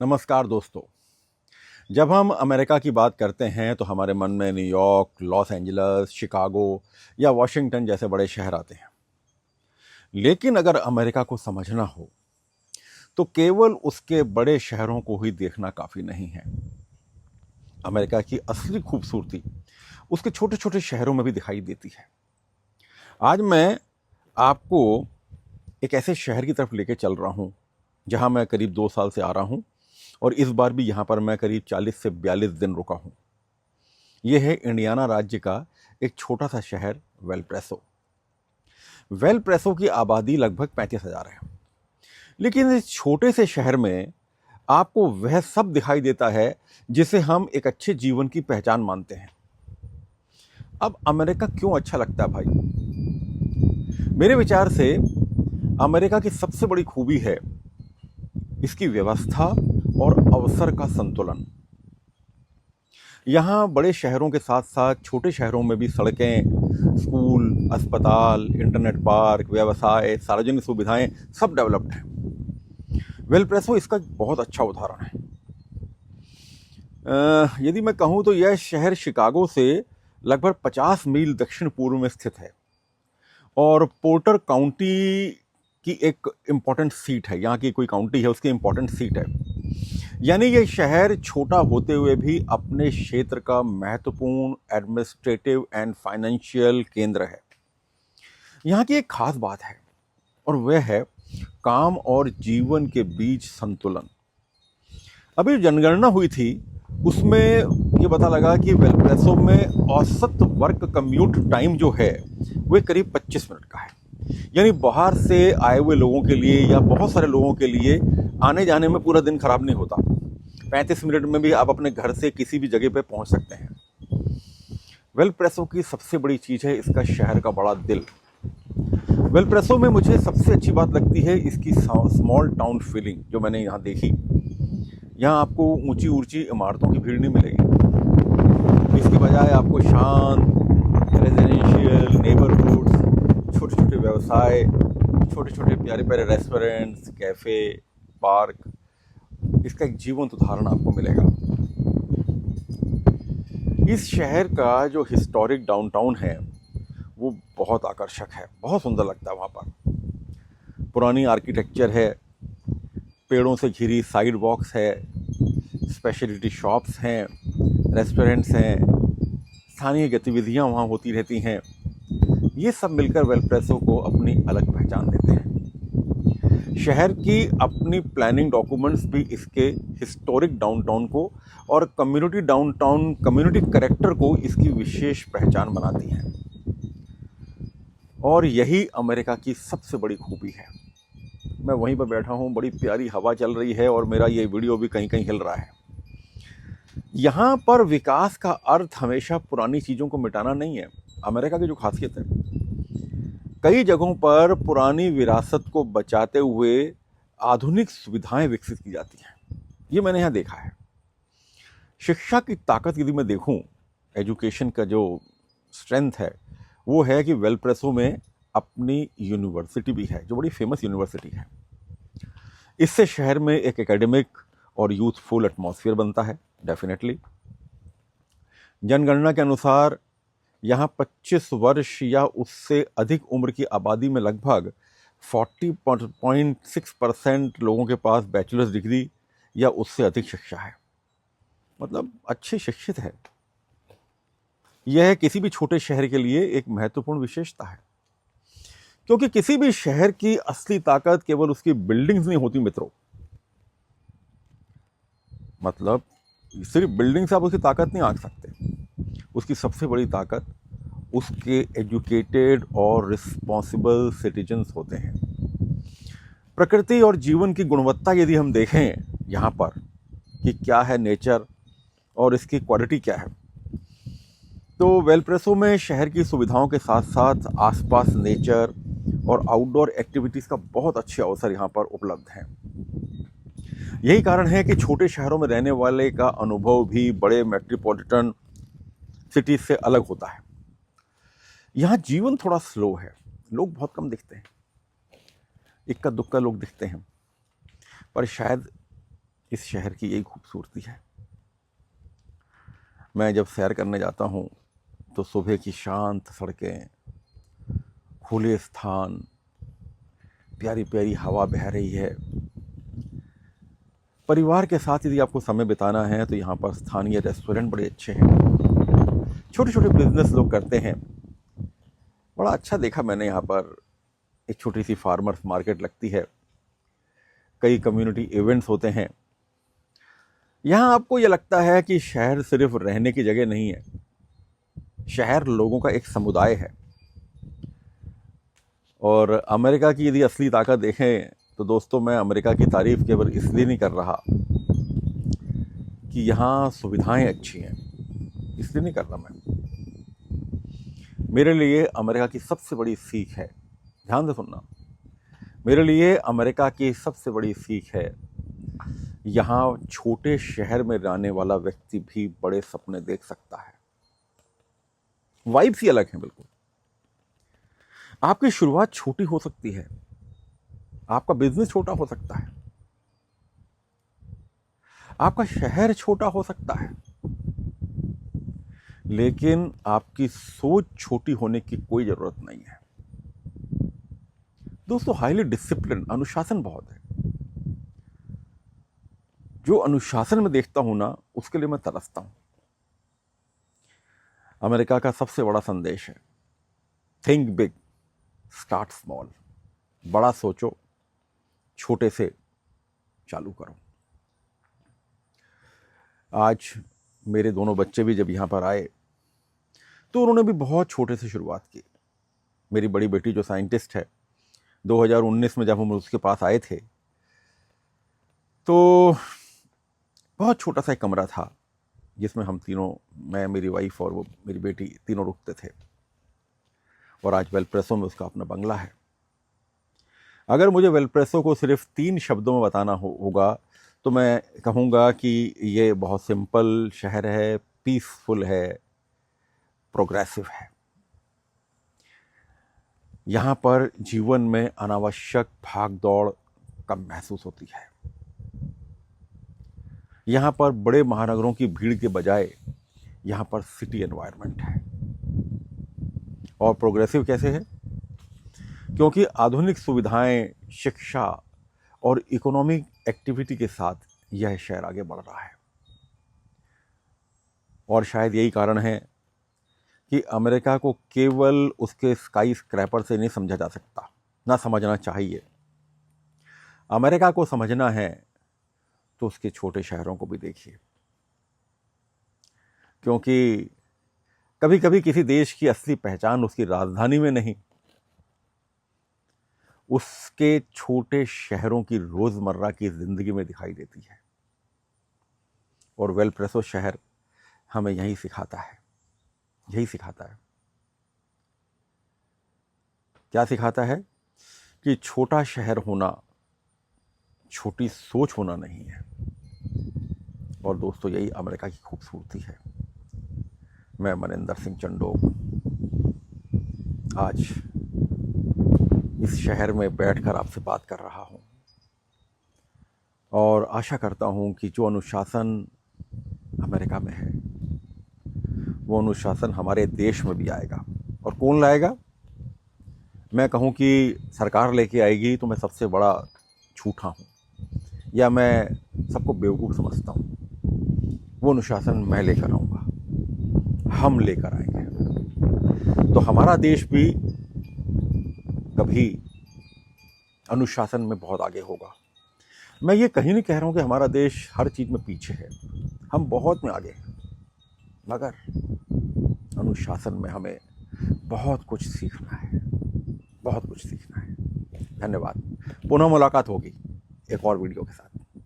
नमस्कार दोस्तों। जब हम अमेरिका की बात करते हैं तो हमारे मन में न्यूयॉर्क, लॉस एंजल्स, शिकागो या वॉशिंगटन जैसे बड़े शहर आते हैं। लेकिन अगर अमेरिका को समझना हो तो केवल उसके बड़े शहरों को ही देखना काफ़ी नहीं है। अमेरिका की असली खूबसूरती उसके छोटे छोटे शहरों में भी दिखाई देती है। आज मैं आपको एक ऐसे शहर की तरफ लेके चल रहा हूँ जहाँ मैं करीब 2 साल से आ रहा हूँ और इस बार भी यहाँ पर मैं करीब 40 से 42 दिन रुका हूँ। ये है इंडियाना राज्य का एक छोटा सा शहर वेलप्रेसो। वेलप्रेसो की आबादी लगभग 35,000 है। लेकिन इस छोटे से शहर में आपको वह सब दिखाई देता है जिसे हम एक अच्छे जीवन की पहचान मानते हैं। अब अमेरिका क्यों अच्छा लगता है भाई? मेरे विचार से अमेरिका की सबसे बड़ी खूबी है इसकी व्यवस्था और अवसर का संतुलन। यहाँ बड़े शहरों के साथ साथ छोटे शहरों में भी सड़कें, स्कूल, अस्पताल, इंटरनेट पार्क, व्यवसाय, सार्वजनिक सुविधाएं सब डेवलप्ड हैं। वेलप्रेसो इसका बहुत अच्छा उदाहरण है। यदि मैं कहूँ तो यह शहर शिकागो से लगभग 50 मील दक्षिण पूर्व में स्थित है और पोर्टर काउंटी की एक इम्पॉर्टेंट सीट है। यहाँ की कोई काउंटी है, उसकी इम्पॉर्टेंट सीट है। यानी ये शहर छोटा होते हुए भी अपने क्षेत्र का महत्वपूर्ण एडमिनिस्ट्रेटिव एंड फाइनेंशियल केंद्र है। यहाँ की एक खास बात है और वह है काम और जीवन के बीच संतुलन। अभी जनगणना हुई थी, उसमें ये पता लगा कि वेलप्रेसो में औसत वर्क कम्यूट टाइम जो है वह करीब 25 मिनट का है। यानी बाहर से आए हुए लोगों के लिए या बहुत सारे लोगों के लिए आने जाने में पूरा दिन खराब नहीं होता। 35 मिनट में भी आप अपने घर से किसी भी जगह पे पहुंच सकते हैं। वेलप्रेसो की सबसे बड़ी चीज़ है इसका शहर का बड़ा दिल। वेलप्रेसो में मुझे सबसे अच्छी बात लगती है इसकी स्मॉल टाउन फीलिंग जो मैंने यहाँ देखी। यहाँ आपको ऊंची ऊंची इमारतों की भीड़ नहीं मिलेगी। इसकी बजाय आपको शांत रेजिडेंशियल नेबरहुड्स, छोटे छोटे व्यवसाय, छोटे छोटे प्यारे प्यारे रेस्टोरेंट्स, कैफ़े, पार्क, इसका एक जीवंत उदाहरण आपको मिलेगा। इस शहर का जो हिस्टोरिक डाउनटाउन है वो बहुत आकर्षक है, बहुत सुंदर लगता है। वहाँ पर पुरानी आर्किटेक्चर है, पेड़ों से घिरी साइड वॉक्स है, स्पेशलिटी शॉप्स हैं, रेस्टोरेंट्स हैं, स्थानीय गतिविधियाँ वहाँ होती रहती हैं। ये सब मिलकर वेलप्रेसो को अपनी अलग पहचान देते हैं। शहर की अपनी प्लानिंग डॉक्यूमेंट्स भी इसके हिस्टोरिक डाउनटाउन को और कम्युनिटी डाउनटाउन कम्युनिटी कैरेक्टर को इसकी विशेष पहचान बनाती हैं। और यही अमेरिका की सबसे बड़ी खूबी है। मैं वहीं पर बैठा हूँ, बड़ी प्यारी हवा चल रही है और मेरा ये वीडियो भी कहीं कहीं हिल रहा है। यहाँ पर विकास का अर्थ हमेशा पुरानी चीज़ों को मिटाना नहीं है। अमेरिका की जो खासियत है, कई जगहों पर पुरानी विरासत को बचाते हुए आधुनिक सुविधाएं विकसित की जाती हैं। ये मैंने यहाँ देखा है। शिक्षा की ताकत यदि मैं देखूं, एजुकेशन का जो स्ट्रेंथ है वो है कि वेलप्रेसो में अपनी यूनिवर्सिटी भी है जो बड़ी फेमस यूनिवर्सिटी है। इससे शहर में एक एकेडमिक और यूथफुल एटमॉस्फेयर बनता है। डेफिनेटली जनगणना के अनुसार यहाँ 25 वर्ष या उससे अधिक उम्र की आबादी में लगभग 40.6% लोगों के पास बैचलर्स डिग्री या उससे अधिक शिक्षा है। मतलब अच्छे शिक्षित है। यह किसी भी छोटे शहर के लिए एक महत्वपूर्ण विशेषता है, क्योंकि किसी भी शहर की असली ताकत केवल उसकी बिल्डिंग्स नहीं होती मित्रों। मतलब सिर्फ बिल्डिंग से आप उसकी ताकत नहीं आंक सकते। उसकी सबसे बड़ी ताकत उसके एजुकेटेड और रिस्पॉन्सिबल सिटीजन्स होते हैं। प्रकृति और जीवन की गुणवत्ता यदि हम देखें यहाँ पर कि क्या है नेचर और इसकी क्वालिटी क्या है, तो वेलप्रेसो में शहर की सुविधाओं के साथ साथ आसपास नेचर और आउटडोर एक्टिविटीज़ का बहुत अच्छे अवसर यहाँ पर उपलब्ध हैं। यही कारण है कि छोटे शहरों में रहने वाले का अनुभव भी बड़े मेट्रोपॉलिटन सिटीज से अलग होता है। यहाँ जीवन थोड़ा स्लो है, लोग बहुत कम दिखते हैं, इक्का दुक्का लोग दिखते हैं, पर शायद इस शहर की यही खूबसूरती है। मैं जब सैर करने जाता हूँ तो सुबह की शांत सड़कें, खुले स्थान, प्यारी प्यारी हवा बह रही है। परिवार के साथ यदि आपको समय बिताना है तो यहाँ पर स्थानीय रेस्टोरेंट बड़े अच्छे हैं, छोटे छोटे बिजनेस लोग करते हैं। बड़ा अच्छा देखा मैंने, यहाँ पर एक छोटी सी फार्मर्स मार्केट लगती है, कई कम्युनिटी इवेंट्स होते हैं। यहाँ आपको ये लगता है कि शहर सिर्फ रहने की जगह नहीं है, शहर लोगों का एक समुदाय है। और अमेरिका की यदि असली ताकत देखें तो दोस्तों, मैं अमेरिका की तारीफ केवल इसलिए नहीं कर रहा कि यहाँ सुविधाएं अच्छी हैं, इसलिए नहीं कर रहा मैं। मेरे लिए अमेरिका की सबसे बड़ी सीख है, ध्यान से सुनना, मेरे लिए अमेरिका की सबसे बड़ी सीख है, यहाँ छोटे शहर में रहने वाला व्यक्ति भी बड़े सपने देख सकता है। वाइब्स ही अलग है बिल्कुल। आपकी शुरुआत छोटी हो सकती है, आपका बिजनेस छोटा हो सकता है, आपका शहर छोटा हो सकता है, लेकिन आपकी सोच छोटी होने की कोई जरूरत नहीं है। दोस्तों, हाईली डिसिप्लिन, अनुशासन बहुत है। जो अनुशासन में देखता हूं ना, उसके लिए मैं तरसता हूं। अमेरिका का सबसे बड़ा संदेश है, थिंक बिग, स्टार्ट स्मॉल। बड़ा सोचो, छोटे से चालू करो। आज मेरे दोनों बच्चे भी जब यहाँ पर आए तो उन्होंने भी बहुत छोटे से शुरुआत की। मेरी बड़ी बेटी जो साइंटिस्ट है, 2019 में जब हम उसके पास आए थे तो बहुत छोटा सा एक कमरा था जिसमें हम तीनों, मैं, मेरी वाइफ और वो मेरी बेटी, तीनों रुकते थे। और आज वेलप्रेसो में उसका अपना बंगला है। अगर मुझे वेलप्रेसो को सिर्फ 3 शब्दों में बताना होगा तो मैं कहूँगा कि ये बहुत सिंपल शहर है, पीसफुल है, प्रोग्रेसिव है। यहाँ पर जीवन में अनावश्यक भाग दौड़ कम महसूस होती है। यहाँ पर बड़े महानगरों की भीड़ के बजाय यहाँ पर सिटी एनवायरनमेंट है। और प्रोग्रेसिव कैसे है? क्योंकि आधुनिक सुविधाएं, शिक्षा और इकोनॉमिक एक्टिविटी के साथ यह शहर आगे बढ़ रहा है। और शायद यही कारण है कि अमेरिका को केवल उसके स्काई स्क्रैपर से नहीं समझा जा सकता, ना समझना चाहिए। अमेरिका को समझना है तो उसके छोटे शहरों को भी देखिए, क्योंकि कभी कभी किसी देश की असली पहचान उसकी राजधानी में नहीं, उसके छोटे शहरों की रोजमर्रा की जिंदगी में दिखाई देती है। और वेलप्रेसो शहर हमें यही सिखाता है, यही सिखाता है। क्या सिखाता है? कि छोटा शहर होना छोटी सोच होना नहीं है। और दोस्तों, यही अमेरिका की खूबसूरती है। मैं मनिंदर सिंह चंडोक आज इस शहर में बैठकर आपसे बात कर रहा हूं, और आशा करता हूं कि जो अनुशासन अमेरिका में है वो अनुशासन हमारे देश में भी आएगा। और कौन लाएगा? मैं कहूं कि सरकार लेके आएगी तो मैं सबसे बड़ा झूठा हूं, या मैं सबको बेवकूफ़ समझता हूं। वो अनुशासन मैं लेकर आऊँगा, हम लेकर आएंगे, तो हमारा देश भी कभी अनुशासन में बहुत आगे होगा। मैं ये कहीं नहीं कह रहा हूँ कि हमारा देश हर चीज़ में पीछे है, हम बहुत में आगे हैं, मगर अनुशासन में हमें बहुत कुछ सीखना है, बहुत कुछ सीखना है। धन्यवाद। पुनः मुलाकात होगी एक और वीडियो के साथ।